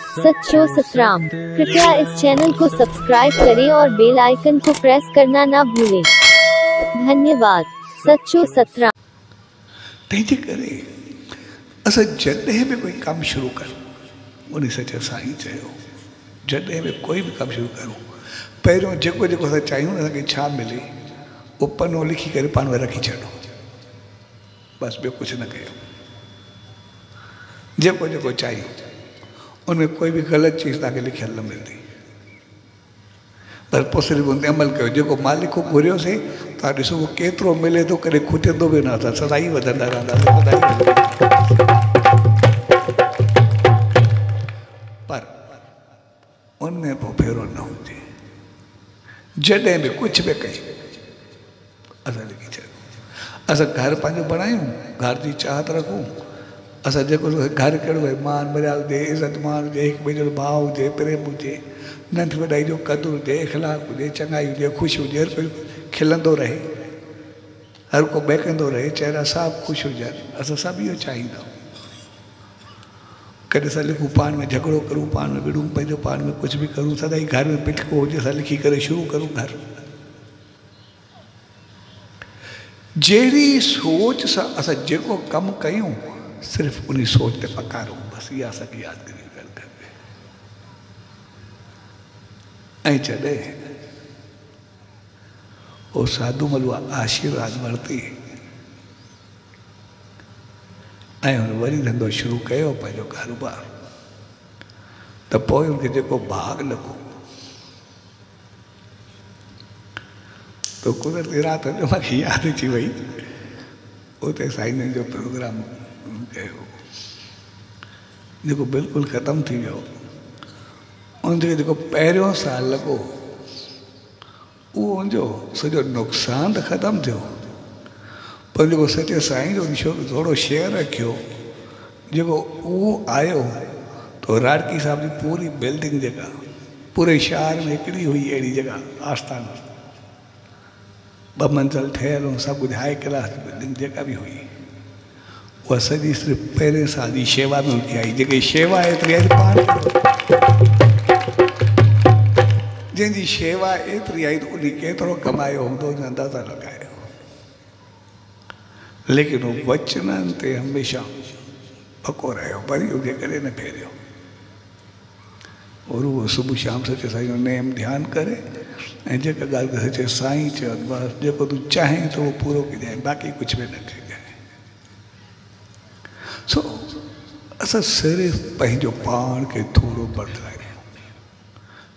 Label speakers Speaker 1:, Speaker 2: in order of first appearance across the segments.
Speaker 1: सच्चो सतराम। कृपया इस चैनल को सब्सक्राइब करें और बेल आइकन को प्रेस करना ना भूलें। धन्यवाद। सच्चो सतराम।
Speaker 2: तंहिंजे करे असां जॾहिं बि कोई कमु शुरू करूं, उन सच्चे साईं चयो जॾहिं बि कोई बि कमु शुरू करूं, पहिरियों जेको जेको असां चाहियूं न असांखे छा मिले उहो पनो लिखी करे पाण में रखी छॾो, बसि ॿियो कुझु न कयो। जेको जेको चाहियूं उनमें कोई बि ग़लति चीज़ तव्हांखे लिखियल न मिलंदी, पर पोइ सिर्फ़ु उन ते अमल कयो। जेको मालिक को घुरियोसीं तव्हां ॾिसो उहो केतिरो मिले थो, कॾहिं खुटंदो बि न, असां सदाई वधंदा रहंदासीं। पर उनमें पोइ फेरो न हुजे। जॾहिं बि कुझु बि कयूं असां लिखी छॾियूं। असां घर पंहिंजो बणायूं, घर जी चाहत रखूं। असां जेको घर कहिड़ो भई मान मर्यादा हुजे, इज़त मान हुजे, हिकु ॿिए जो भाव हुजे, प्रेम हुजे, नंढ वॾाई जो क़दुरु हुजे, इख़लाक़ हुजे, चङाई हुजे, ख़ुशि हुजे, हर कोई खिलंदो रहे, हर को बहकंदो रहे, चहिरा साफ़ ख़ुशि हुजनि। असां सभु इहो चाहींदा आहियूं। कॾहिं असां लिखूं पाण में झगड़ो करूं, पाण में विड़ूं, पंहिंजो पाण में कुझु बि करूं, सदाई घर में पिटको हुजे, असां लिखी करे शुरू करूं घर। जहिड़ी सोच सां असां जेको कमु कयूं सिर्फ़ु उन सोच ते पकारूं, बसि इहा असांखे यादगिरी करणु खपे। ऐं जॾहिं उहो साधू मलुआ आशीर्वाद वरिती ऐं हुन वरी धंधो शुरू कयो पंहिंजो कारोबार, त पोइ हुनखे जेको भाग लॻो तो कुदरती राति जो मूंखे यादि अची वई, उते साईं जो प्रोग्राम कयो जेको बिल्कुलु ख़तमु थी वियो। उनखे जेको पहिरियों साल लॻो उहो उनजो सॼो नुक़सानु त ख़तमु थियो, पर जेको सचे साईं जो थोरो शेयर रखियो, जेको उहो आयो तो राड़की साहिब जी पूरी बिल्डिंग जेका पूरे शहर में हिकिड़ी हुई अहिड़ी जॻह आस्थान 2 मंज़िल ठहियल ऐं सभु कुझु हाई क्लास बिल्डिंग जेका बि हुई उहा सॼी सिर्फ़ु पहिरें साल जी शेवा में उठी आई। जेके शेवा एतिरी आई पाण जंहिंजी शेवा एतिरी आई त उन केतिरो कमायो हूंदो उन अंदाज़ा लॻायो, लेकिन उहो वचननि ते हमेशह पको रहियो, वरी उनखे कॾहिं न फेरियो। और उहो सुबुह शाम सचे साईं जो नेम ध्यानु करे ऐं जेका ॻाल्हि सचे साईं चयो बसि जेको तूं चाहीं त उहो पूरो कजांइ, बाक़ी कुझु बि न कजांइ। सो असां सिर्फ़ु पंहिंजो पाण खे थोरो बदिलायूं,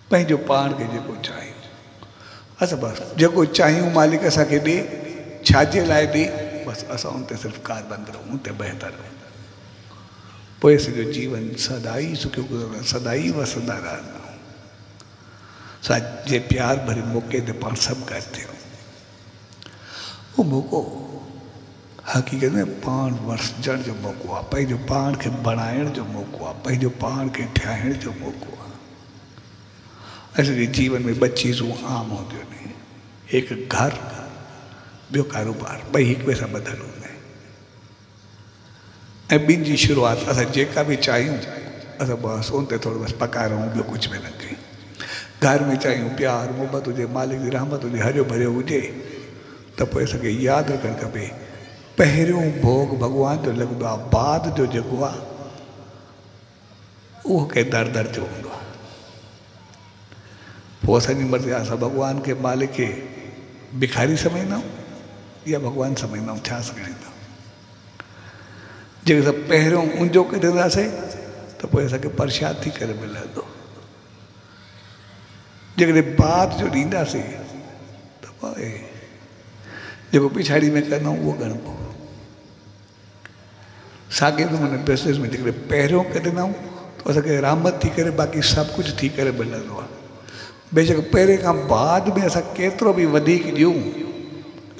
Speaker 2: पंहिंजो पाण खे जेको चाहियूं असां बसि जेको चाहियूं मालिक असांखे ॾे, छाजे लाइ ॾे, बसि असां उन ते सिर्फ़ु कारबंद रहूं, उन ते बहितर रहूं, पोइ सॼो जीवन सदाई सुखियो गुज़रंदो, सदाई वसंदा रहंदा। जे प्यार भरे मौक़े ते पाण सभु गॾु थियूं, उहो मौक़ो हक़ीक़त में पाण वसजण जो मौक़ो आहे, पंहिंजो पाण खे बणाइण जो मौक़ो आहे, पंहिंजो पाण खे ठाहिण जो मौक़ो आहे। असांजे जीवन में 2 चीज़ूं आम हूंदियूं आहिनि, हिकु घर, ॿियो कारोबार, ॿई हिक ॿिए सां ॿधल हूंदा आहिनि। ऐं ॿिनि जी शुरूआति असां जेका बि चाहियूं असां बसि उन ते थोरो बसि पकारूं, ॿियो कुझु बि न कयूं। घर में चाहियूं प्यार मोहबत हुजे, मालिक जी रहमत हुजे, हरियो भरियो हुजे, त पोइ असांखे यादि रखणु खपे पहिरियों भोग भॻवान जो लॻंदो आहे, बाद जो जेको आहे उहो कंहिं दर जो हूंदो आहे। पोइ असांजी मर्ज़ी आहे असां भॻवान खे मालिक खे भिखारी सम्झंदा आहियूं या भॻवानु सम्झंदा आहियूं, छा सम्झंदा आहियूं। जेके असां पहिरियों उनजो कढंदासीं त पोइ असांखे परशाद थी करे मिलंदो, जेकॾहिं बाद जो ॾींदासीं त पोइ जेको पिछाड़ी में कंदा आहियूं उहो ॻणिबो। साॻे नमूने बिज़नेस में जेकॾहिं पहिरियों कढंदा आहियूं त असांखे रहमत थी करे बाक़ी सभु कुझु थी करे मिलंदो आहे। बेशक पहिरें खां बाद में असां केतिरो बि वधीक ॾियूं,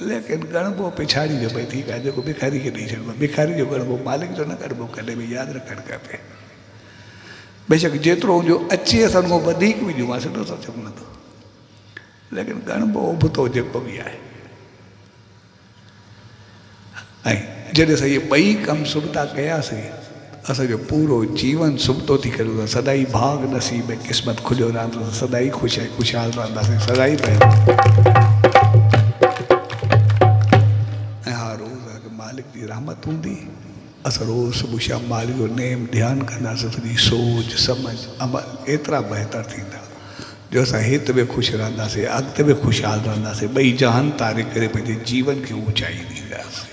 Speaker 2: लेकिन ॻणिबो पिछाड़ी जो, भई ठीकु आहे जेको भिखारी खे ॾेई छॾिबो, भिखारी जो ॻणिबो, मालिक जो न ॻणिबो, कॾहिं बि यादि रखणु खपे। बेशक जेतिरो हुनजो अचे असां उनखां वधीक बि ॾियूं, आहे सुठो सचो मिलंदो, लेकिन ॻणिबो उबतो जेको बि आहे। ऐं जॾहिं असां इहे 2 कम सुबुह कयासीं असांजो पूरो जीवन सुबतो थी करे सदाई भाग नसीब में क़िस्मत खुलियो रहंदो, सदाई खुशहाल रहंदासीं, सदाई पंहिंजो ऐं हा रोज़ मालिक जी रहमत हूंदी। असां रोज़ सुबुह शाम मालिक जो नेम ध्यानु कंदासीं, सॼी सोच समझ अमल एतिरा बहितर थींदा जो असां हित बि ख़ुशि रहंदासीं, अॻिते बि ख़ुशहाल रहंदासीं, ॿई जहान तारे करे पंहिंजे जीवन खे ऊचाई ॾींदासीं।